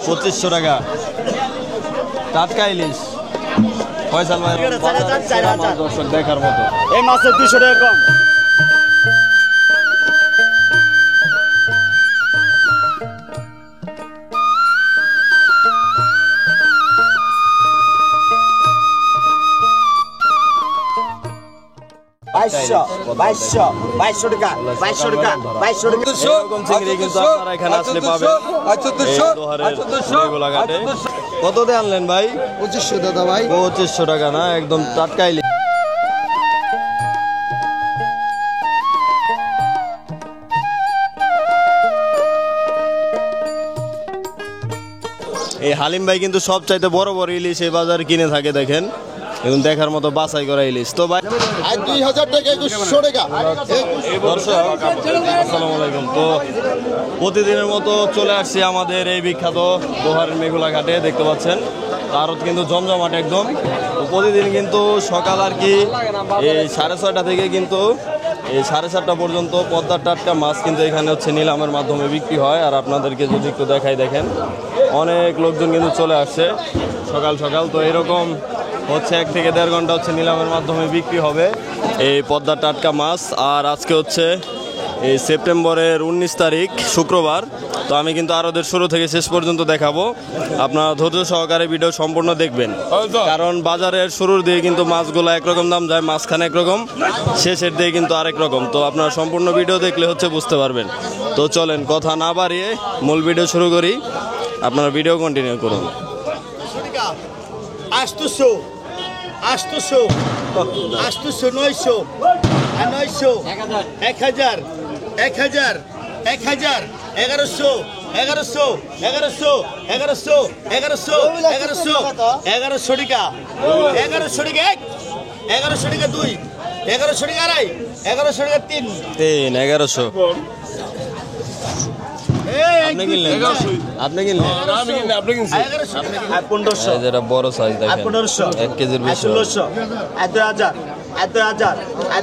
2500 টাকা টাটকা ইলিশ। ফয়সাল ভাই দর্শক দেখার মতো। এই মাছের 200 টাকা কম। বাইশশো টাকা। এরকম চিংড়ি কিন্তু আপনারা এখানে আসলে পাবেন। কত দিয়ে আনলেন ভাই? 2500 দাদা ভাই। 2500 টাকা না, একদম টাটকা ইলিশ। এই হালিম ভাই কিন্তু সব চাইতে বড় বড় ইলিশ এই বাজারে কিনে থাকে, দেখেন এখন দেখার মতো বাছাই করা ইলিশ। তো ভাই 2000 টাকা 2100 টাকা। দর্শক আসসালামু আলাইকুম। তো প্রতিদিনের মতো চলে আসছি আমাদের এই বিখ্যাত দোহারের মেঘুলা ঘাটে, দেখতে পাচ্ছেন আরত কিন্তু জমজমাট একদম। তো প্রতিদিন কিন্তু সকাল আর কি এই 6:30 থেকে কিন্তু এই 7:30 পর্যন্ত পদ্মার টাটকা মাছ কিন্তু এখানে হচ্ছে নিলামের মাধ্যমে বিক্রি হয়। আর আপনাদেরকে যদি একটু দেখাই, দেখেন অনেক লোকজন কিন্তু চলে আসছে সকাল সকাল। তো এরকম হচ্ছে 1 থেকে 1.5 ঘন্টা হচ্ছে নিলামের মাধ্যমে বিক্রি হবে এই পদ্মার টাটকা মাছ। আর আজকে হচ্ছে এই সেপ্টেম্বরের 19 তারিখ শুক্রবার। তো আমি কিন্তু আরদের শুরু থেকে শেষ পর্যন্ত দেখাবো, আপনারা ধৈর্য সহকারে ভিডিও সম্পূর্ণ দেখবেন, কারণ বাজারের শুরুর দিকে কিন্তু মাছগুলো একরকম দাম যায়, মাঝখানে একরকম, শেষের দিকে কিন্তু আরেক রকম। তো আপনারা সম্পূর্ণ ভিডিও দেখলে হচ্ছে বুঝতে পারবেন। তো চলেন কথা না বাড়িয়ে মূল ভিডিও শুরু করি, আপনারা ভিডিও কন্টিনিউ করুন। 800 900 900 1000 1100 1100 1100 1100 1100 1100 1100 1100 1100 টাকা 1100 টাকা 1100 টাকা 2 1100 টাকা আড়াই 1100 টাকা 3 1100। আপনি কিনলেন? আপনি কিনলেন? আমি কিনলে আপনি কিনছেন 1500 যেটা বড় সাইজ দেখেন 1500 1 কেজির বেশি 1600 2000 2000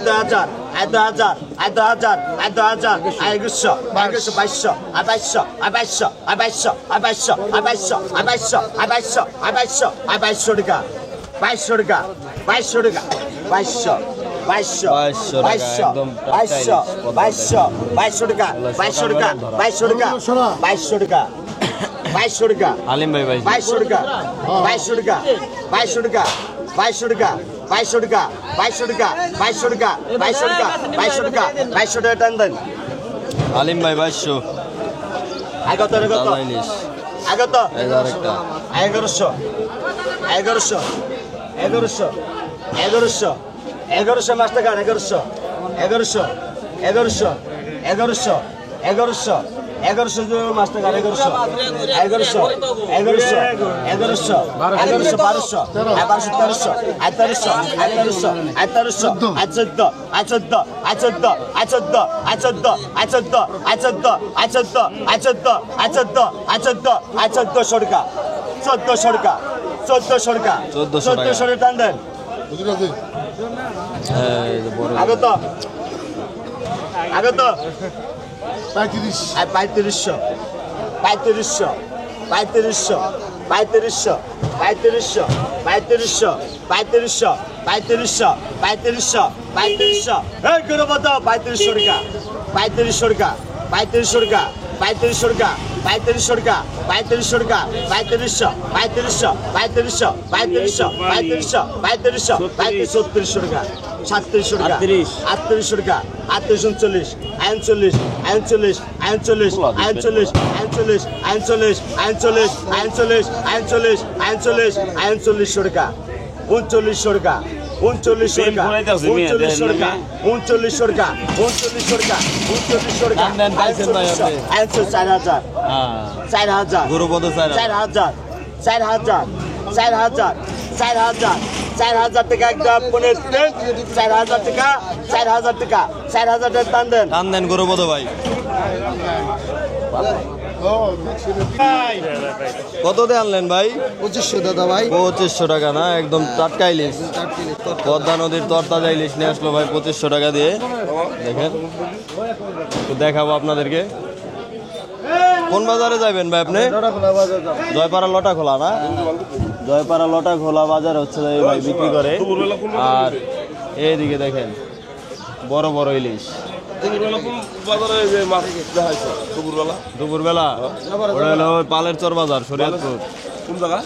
2000 2000 2000 2000 2100 2200 2200 2200 2200 2200 2200 2200 2200 2200 টাকা 2200 টাকা 2200 টাকা 2200 2200 টাকা 2200 টাকা 2200 টাকা 2200 টাকা 2200 টাকা হালিম ভাই 2200 টাকা 2200 টাকা 2200 টাকা 2200 টাকা 2200 টাকা 2200 টাকা 2200 টাকা 2200 টাকা 2200 টাকা 2200 টাকা টান দেন হালিম ভাই 2200 আগত ইলিশ আগত আরেকটা 1100 1100 1100 1100 1100 মাস টাকা 1100 1100 1100 1100 1100 1100 মাস টাকা 1100 1100 1100 1100 1100 1200 1200 1300 1300 1300 1300 14 14 14 14 14 14 14 14 টাকা 1400 টাকা 1400 টাকা 1400 টাকা টান দেন আগত আগত 3500 3500 3500 3500 3500 3500 3500 3500 3500 3500 এই করে বতো 3500 টাকা 3500 টাকা 3500 টাকা 3500 টাকা 3500 টাকা 3500 টাকা 3500 3500 3500 3500 3500 3500 3600 টাকা 3700 টাকা 3800 টাকা 3839 39 39 39 39 39 39 39 39 39 টাকা 3900 টাকা 3900 টাকা 3900 টাকা 3900 টাকা 3900 টাকা 3900 টাকা 4000 4000 গুরুপদ 4000 4000 4000 4000 4000 টাকা একদম 4000 টাকা 4000 টাকা 4000 টাকা টান দেন গুরুপদ ভাই। কত দিয়ে আনলেন ভাই? 2500 দাদা ভাই। 2500 টাকা না, একদম টাটকা ইলিশ, পদ্মা নদীর তরতাজা ইলিশ নিয়ে আসলো ভাই 2500 টাকা দিয়ে। দেখেন দেখাবো আপনাদেরকে। কোন বাজারে যাবেন ভাই আপনি? জয়পাড়া লটা খোলা না? জয়পাড়া লটা খোলা বাজার হচ্ছে এই ভাই বিক্রি করে। আর এইদিকে দেখেন বড় বড় ইলিশ দুপুরবেলা ওটা হলো ওই পালের চর বাজার, শরীয়তপুর। কোন জায়গা?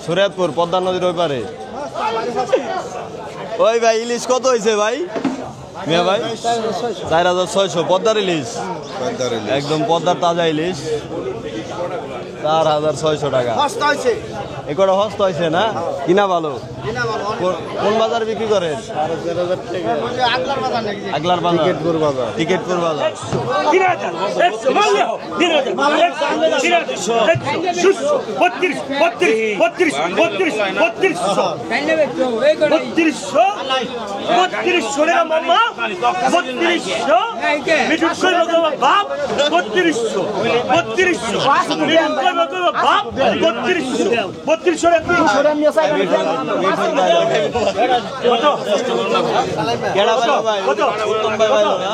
শরীয়তপুর পদ্মা নদীর ওই পারে। ওই ভাই ইলিশ কত হয়েছে ভাই? মিয়া ভাই 4600 পদ্মার ইলিশ, একদম পদ্মার তাজা ইলিশ 4600 টাকা। এগুলো হস্ত হয়েছে না? কিনা ভালো? কোন বাজার বিক্রি করেন? আগলার বাজার, টিকেটপুর বাজার। কেডা ভালো ভাই? উত্তম ভাই ভালো না?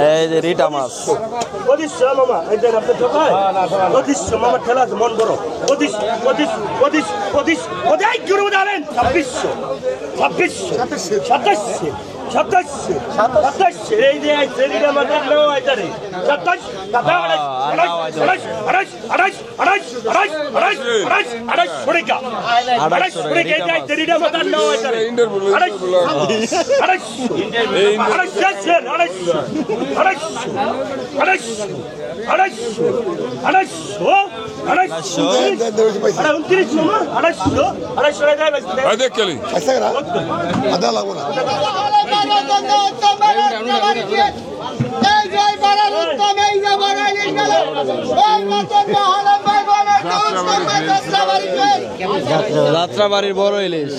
এই যে রিটা মাছ মন বড় 27 এই যে সেরিটা মাথার নাও আইতারে 27 পড়েকা 28 এই যে সেরিটা মাথার নাও আইতারে যাত্রাবাড়ির বড় ইলিশ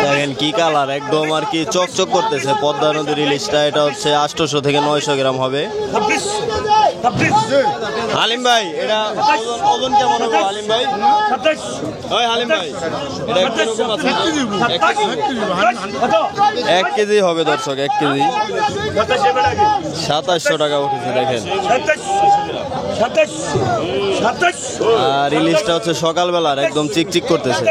দেখেন কি কালার, একদম আর কি চকচক করতেছে পদ্মা নদীর ইলিশটা। এটা হচ্ছে 800 থেকে 900 গ্রাম হবে। হালিম ভাই এটা ওজন কেমন হবে হালিম ভাই? ওই হালিম ভাই এটা কিরকম আছে? 1 কেজি হবে দর্শক, 1 কেজি 2700 টাকা উঠেছে দেখেন। আর ইলিশটা হচ্ছে সকালবেলার, একদম চিকচিক করতেছে।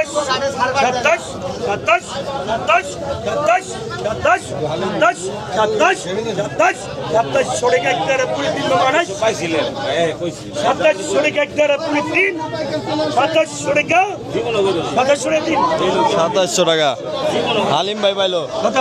সাতাশশো টাকা হালিম ভাই পাইলো কত?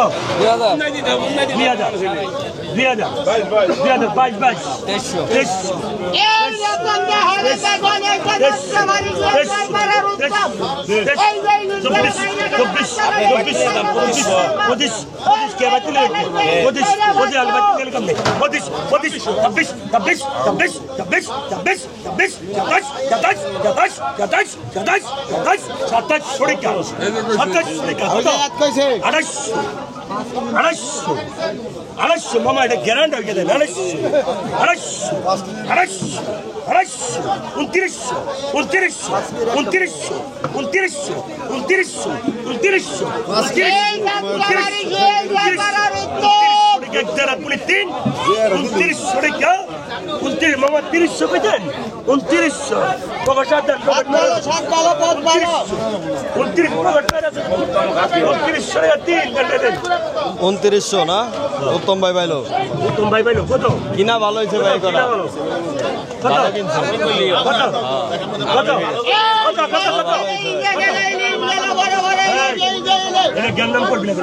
250 মামা এটা গ্যারান্টি হয়ে গেছে 2900 পেতেন 2900 2900 না? উত্তম ভাই পাইলো কত কিনা ভালো হয়েছে ভাই? কটা ভালো কিনছে এটা জ্ঞান করবি না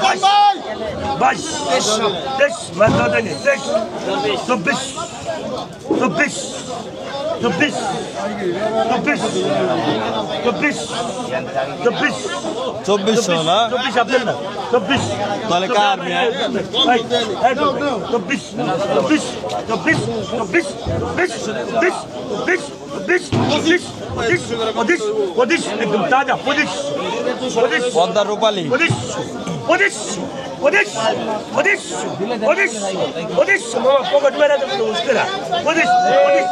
কত বাইশ তেইশ চব্বিশ চব্বিশ চব্বিশ চব্বিশ চব্বিশ চব্বিশ 2400 না চব্বিশ আপনার না চব্বিশ তাহলে কার মিয়া চব্বিশ চব্বিশ চব্বিশ চব্বিশ চব্বিশ চব্বিশ চব্বিশ চব্বিশ পঁচিশ পঁচিশ পঁচিশ পঁচিশ একদম তাজা পঁচিশ পঁচিশ পদ্মা রূপালী পঁচিশ পঁচিশ পঁচিশ পঁচিশ পঁচিশ পঁচিশ পকেট মেরা মুশকিল পঁচিশ পঁচিশ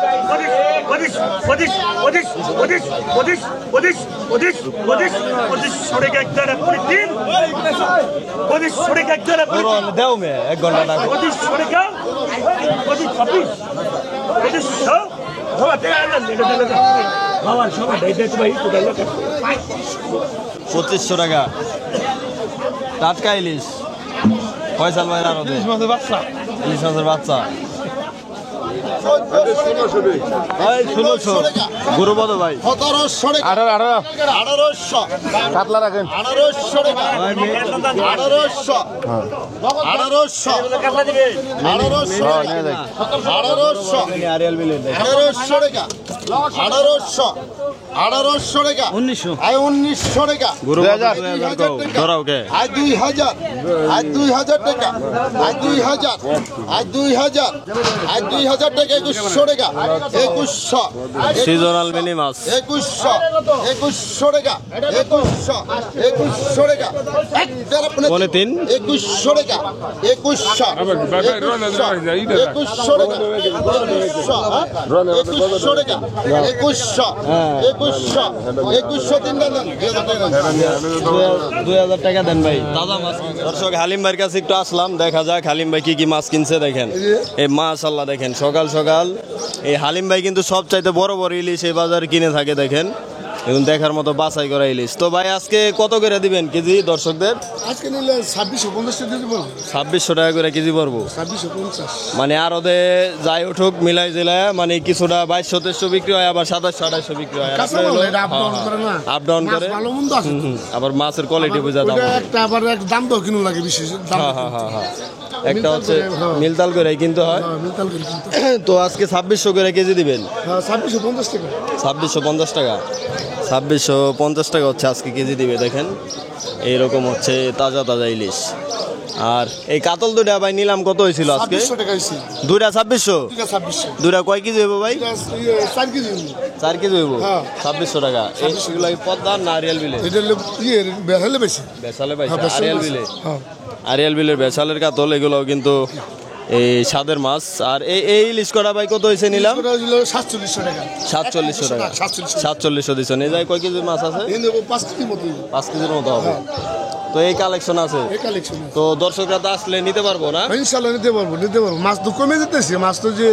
পঁচিশ পঁচিশ পঁচিশ পঁচিশ পঁচিশ পঁচিশ পঁচিশ পঁচিশ পঁচিশ সরে একদার আপনি তিন পঁচিশ সরে একদার আপনি পুরো দেও মে 1 ঘন্টা টাকা পঁচিশ সরে গা পঁচিশ ছাব্বিশ পঁচিশ বাবা দেখা বাবা সবাই দেখতে ভাই তো 2500 টাকা টাটকা ইলিশ ফয়সাল ভাইয়ের আরো ইলিশ মাছের বাচ্চা এই 1600 গুরুপদ ভাই 1700 টাকা 1800 কাতলা রাখেন 1800 টাকা 1800 আরিয়াল বিলের 1800 টাকা 1800 টাকা 1900 টাকা গুরু 2000 ধরাও কে আই 2000 আই 2000 টাকা আই 2000 আই 2000 আই 2000 টাকা 2100 টাকা 2100 সিজনাল মিনি মাছ 2100 টাকা 2100 টাকা পনে তিন 2100 টাকা 2100 2000 টাকা দেন ভাই তাজা মাছ দর্শক হালিম ভাইয়ের কাছে একটু আসলাম দেখা যাক হালিম ভাই কি কি মাছ কিনছে দেখেন এই মাশাআল্লাহ দেখেন সকাল সকাল এই হালিম ভাই কিন্তু সব চাইতে বড় বড় ইলিশ এই বাজারে কিনে থাকে দেখেন এখন দেখার মতো বাছাই করা ইলিশ তো ভাই আজকে কত করে দিবেন কেজি দর্শকদের আজকে নিলে 2650 টাকা দিব 2600 টাকা করে কেজি পড়বো 2650 মানে আর ওদের যাই উঠুক মিলাই জেলায় মানে কিছুটা 2200 বিক্রি হয় আবার 2700 বিক্রি হয় আপ ডাউন করে ভালো মন্দ আছে আবার মাছের কোয়ালিটি বোঝা দাম একটা আবার এক দাম দাও কিনো লাগে বিশেষ দাম হ্যাঁ একটা হচ্ছে মিলতাল করে কিনতে হয় মিলতাল করে কিনতে তো আজকে 2600 করে কেজি দিবেন 2650 টাকা 2650 টাকা 2650 টাকা হচ্ছে আজকে কেজি দিবে দেখেন এইরকম হচ্ছে তাজা তাজা ইলিশ আর এই কাতল দুইটা ভাই নিলাম কত হয়েছিল আজকে 2600 টাকা হইছে দুইটা 2600 2600 দুইটা কয় কেজি হইব ভাই 4 কেজি 4 কেজি হইব হ্যাঁ। 2600 টাকা এইগুলো পদ্মা না আরিয়াল বিলে এটা বেহালে বেশি বেসালে ভাই হ্যাঁ, বেসালে আরিয়াল বেশি। বিলে হ্যাঁ আরিয়াল বিলের বেসালের কাতল এগুলো কিন্তু এই স্বাদের মাছ আর এই ইলিশ করা ভাই কত হয়েছে নিলাম ওটা হলো 4700 টাকা 4700 টাকা 4700 দিচ্ছেন এই যাই কয় কেজি মাছ আছে এই নেব 5 কেজি মতো 5 কেজির মতো হবে তো এই কালেকশন আছে এই কালেকশন তো দর্শকরা তো আসলে নিতে পারবো না ইনশাআল্লাহ নিতে পারবো মাছ তো কমে যেতেছে মাছ তো যে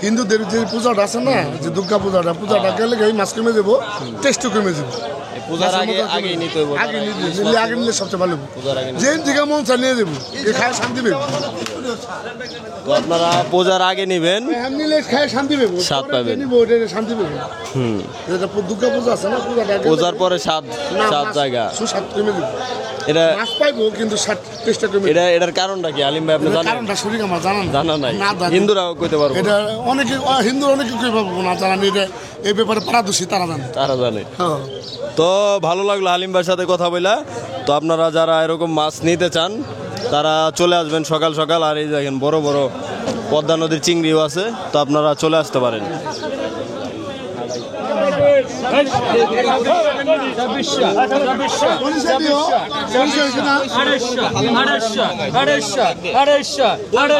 হিন্দুদের যে পূজাটা আছে না যে দুর্গা পূজাটা গেলে এই মাছ কমে দেবো টেস্টও কমে যাবে এই পূজার আগে নিতে হবে আগে নিলে সবচেয়ে ভালো পূজার আগে যে দিকে মন চাই নিয়ে দেবো খায় শান্তি পেব তো আপনারা পূজার আগে নেবেন নিলে খায় শান্তি পেব স্বাদ পাবেন। নিবো এটা শান্তি পেব এটা দুর্গা পূজা আছে না পূজাটা পূজার পরে স্বাদ জায়গা সুস্বাদ কমে দেবো এটা মাছ পাইবো কিন্তু টেস্টটা কমে এটার কারণটা কি আলিম ভাই আপনি জানেন কারণটা শরীর আমার জানা নাই না জানি। হিন্দুরাও কইতে পারবো এটা অনেকে হিন্দু অনেকে কই পাবো না জানা এটা এই ব্যাপারে পারদর্শী তারা জানে তারা জানে হ্যাঁ তো ভালো লাগলো হালিম ভাইয়ের সাথে কথা বলা তো আপনারা যারা এরকম মাছ নিতে চান তারা চলে আসবেন সকাল সকাল আর এই দেখেন বড় বড় পদ্মা নদীর চিংড়িও আছে তো আপনারা চলে আসতে পারেন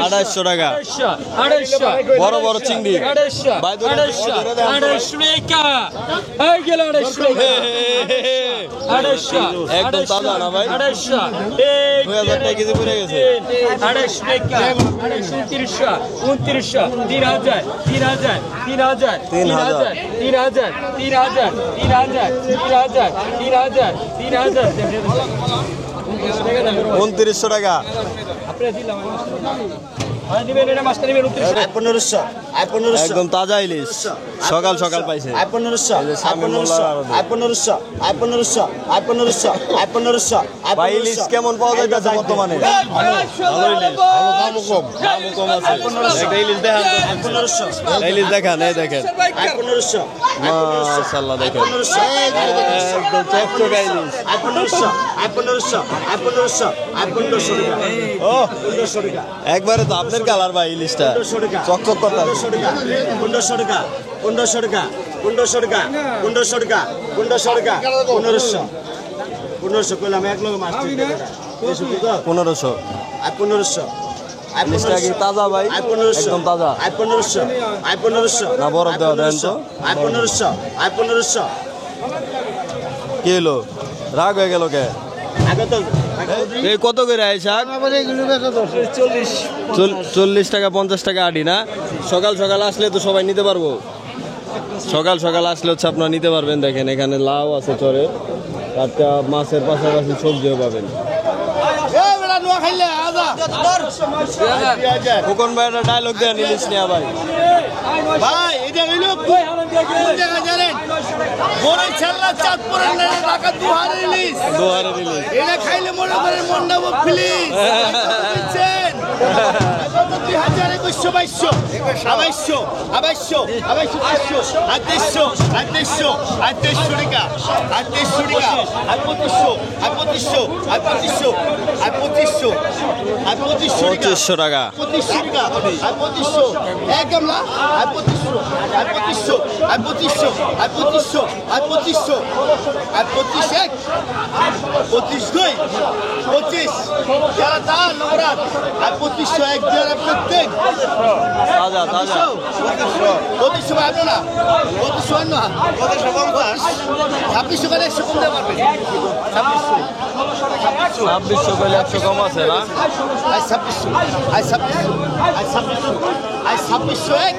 আড়াইশো টাকা বড় বড় চিংড়ি ভাই ধরে একদম তাজা না ভাই 2000 টাকা কেজি পড়ে গেছে 2900 টাকা আয় 1500 আয় 1500 একদম তাজা ইলিশ সকাল সকাল পাইছে আয় 1500 এই যে আয় শামীম মোল্লার 1500 আড়তে। আয় 1500 আয় 1500 আয় 1500 আয় 1500 আয় ভাই ইলিশ কেমন পাওয়া যাইতেছে বর্তমানে ভালো ইলিশ দামও কম দামও কম আছে একটা ইলিশ দেখান তো। 1500 একটা ইলিশ দেখান এই দেখেন আয় 1500 মাশাআল্লাহ দেখেন 1500 একদম চকচকা ইলিশ আয় 1500 আয় 1500 আয় 1500 আয় 1500 টাকা ও 1500 টাকা একবারে তো আপনার কালার ভাই ইলিশটা 1500 টাকা চকচক করতে 1500 টাকা 1500 টাকা 1500 টাকা 1500 টাকা 1500 টাকা 1500 টাকা 1500 1500 কইলাম এক লগে মাছ ঠিক টাকা 1500 আয় 1500 আয় ইলিশটা কি 1500 তাজা ভাই আয় 1500 একদম তাজা আয় 1500 আয় 1500 না, বরফ দেওয়া দেন তো। আয় 1500 আয় 1500 কি হলো রাগ হয়ে গেল কে আগে তো এই কত করে আয় শাক 40 টাকা 50 টাকা আড়ি না সকাল সকাল আসলে তো সবাই নিতে পারবো সকাল সকাল আসলে হচ্ছে আপনারা নিতে পারবেন দেখেন এখানে লাউ আছে চরে টাটকা মাছের পাশাপাশি সবজিও পাবেন খোকন ভাই একটা ডায়লগ দেন ইলিশ নিয়ে ভাই ভাই এটা হইলো কোন জায়গা জানেন বড় ছাল্লা চাঁদপুরের ঢাকা দুহারের ইলিশ দোহারের ইলিশ এটা খাইলে মনে করেন মন্ডা প্লিজ বুঝছেন 2021 2200 2200 2200 2200 2200 2200 টাকা 2200 টাকা 2500 2500 2500 2500 টাকা 2500 টাকা 2500 এক গামলা 2500 2500 2500 2500 2500 25 25 দুই 25 যারা দান নবরাত 2500 এক যারা প্রত্যেক তাজা তাজা 2500 ভাবলো না 2500 না 2600 করে 100 কম দিতে পারবে 2600 কইলে 100 কম আছে না আজ 2600 এক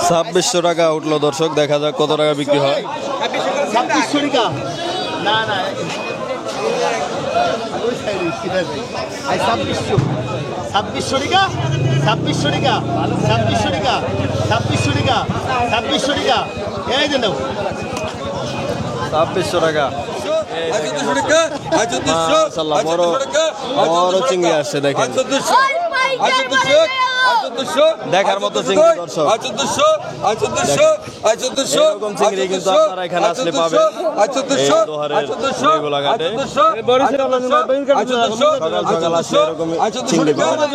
2600 টাকা উঠলো দর্শক দেখা যাক কত টাকা বিক্রি হয় 2600 টাকা না না আজ 2600 টাকা 2600 টাকা 2600 টাকা 2600 টাকা 2600 টাকা এই দেন 2600 টাকা মাশাআল্লাহ বড় বড় চিংড়ি আসছে দেখেন দেখার মতো চিংড়ি দর্শক এরকম চিংড়ি কিন্তু আপনারা এখানে আসলে পাবেন এই দোহারের মেঘলাঘাটে সকাল সকাল আসলে এরকম চিংড়ি পাবেন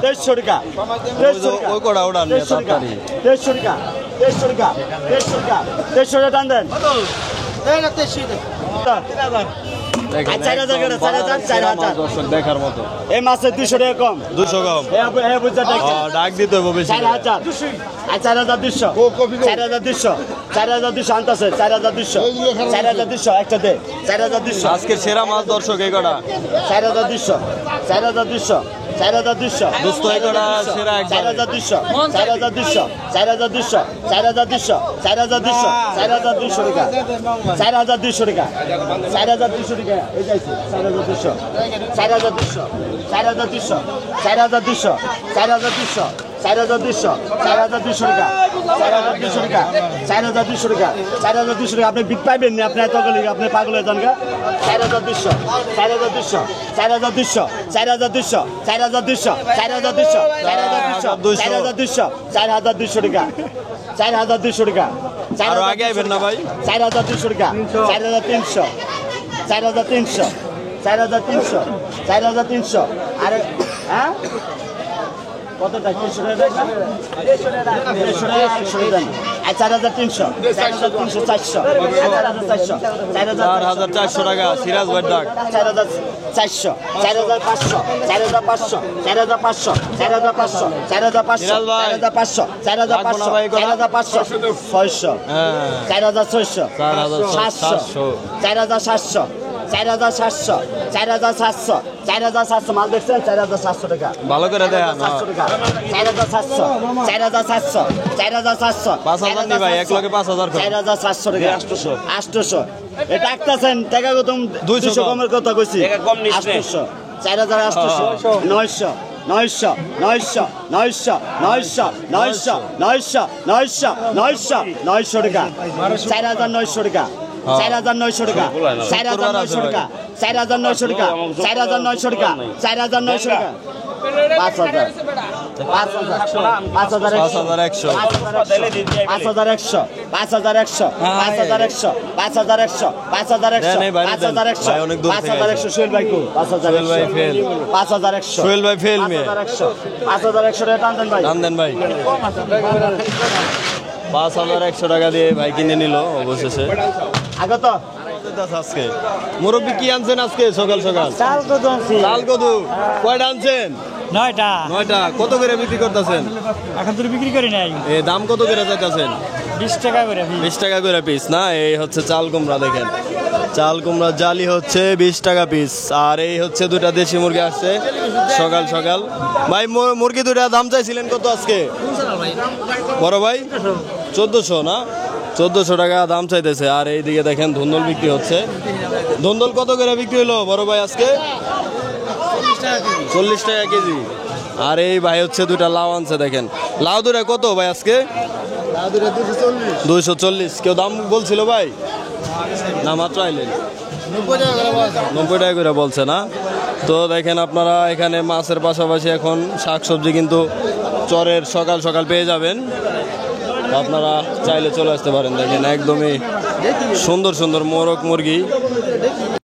দেড়শো টাকা ওই কড়া ওড়ান নিয়ে তাড়াতাড়ি 150 টাকা 150 টাকা 150 টাকা 150 টাকা টান দেন দেখেন, আর 4000 করে, একদম 4000, সেরা মাছ 4000 দর্শক দেখার মতো এই মাছের 200 টাকা কম 200 কম বুঝতে ডাক দিতে হবে বেশি করে। 4000 আর 4200 4200 4200 আনতেছে 4200 4200 একটা দে 4200 আজকের সেরা মাছ দর্শক এই কটা 4200 4200 4200 দোস্ত এই কটা সেরা একবার 4200 4200 4200 4200 4200 4200 টাকা 4200 টাকা 4200 টাকা এই যাইছে 4200 4200 4200 4200 4200 4200 4200 টাকা 4200 টাকা 4200 টাকা 4200 টাকা আপনি বিট পাইবেন না আপনি এত গলি আপনি পাগল হয়ে যান গা 4200 4200 4200 4200 4200 4200 4200 4200 টাকা 4200 টাকা আরো আগে আইবেন না ভাই 4200 টাকা 4300 4300 4300 4300 আরে হ্যাঁ কতটা 300 টাকা 300 টাকা 4300 4300 400 4400 টাকা সিরাজ ভাই ডাক 4400 4500 4500 4500 4500 সিরাজ ভাই। 4500 লাগবো না ভাই এগুলা? 4500 600 হ্যাঁ 4600 4700 4700 4700 4700 4700 মাল দেখছেন 4700 টাকা ভালো করে দেখান 700 টাকা 4700 4700 4700 5000 নি ভাই এক লগে 5000 করে 4700 টাকা 800 800 এ ডাকতেছেন টাকা কত 200 200 কমের কথা কইছি টাকা কম নিস নে। 800 4800 900 900 900 900 900 900 900 900 900 900 টাকা 4900 টাকা 4900 টাকা 4900 টাকা 4900 টাকা 4900 টাকা 4900 টাকা 5000 5100 5100 5100 দেন এই বাইরে দেন। ভাই অনেক দূর থেকে 5100 সোহেল ভাই কো সোহেল ভাই ফেল 5100 সোহেল ভাই ফেল মেয়ে 5100 টাকা টান দেন ভাই টান দেন ভাই 5100 টাকা দিয়ে ভাই কিনে নিল অবশেষে আগত আজকে মুরব্বী কি আনছেন আজকে সকাল সকাল চাল কত আনছি চাল কদু কয়টা আনছেন 9টা 9টা কত করে বিক্রি করতেছেন এখন তো বিক্রি করি নাই এই দাম কত করে চাইতেছেন 20 টাকা করে 20 টাকা করে পিস না এই হচ্ছে চাল কুমড়া দেখেন চাল কুমড়া জালি হচ্ছে 20 টাকা পিস আর এই হচ্ছে দুটা দেশি মুরগি আসছে সকাল সকাল ভাই মুরগি দুটা দাম চাইছিলেন কত আজকে বড় ভাই 1400 না 1400 টাকা দাম চাইতেছে আর এইদিকে দেখেন ধুন্দল বিক্রি হচ্ছে ধুন্দল কত করে বিক্রি হলো বড় ভাই আজকে 40 টাকা কেজি আর এই ভাই হচ্ছে দুটা লাউ আনছে দেখেন লাউ দুটা কত ভাই আজকে 240 কেউ দাম বলছিল ভাই না মাত্র আইলেন 90 টাকা করে বলছে না তো দেখেন আপনারা এখানে মাছের পাশাপাশি এখন শাকসবজি কিন্তু চরের সকাল সকাল পেয়ে যাবেন তো আপনারা চাইলে চলে আসতে পারেন দেখেন একদমই সুন্দর সুন্দর মোরগ মুরগি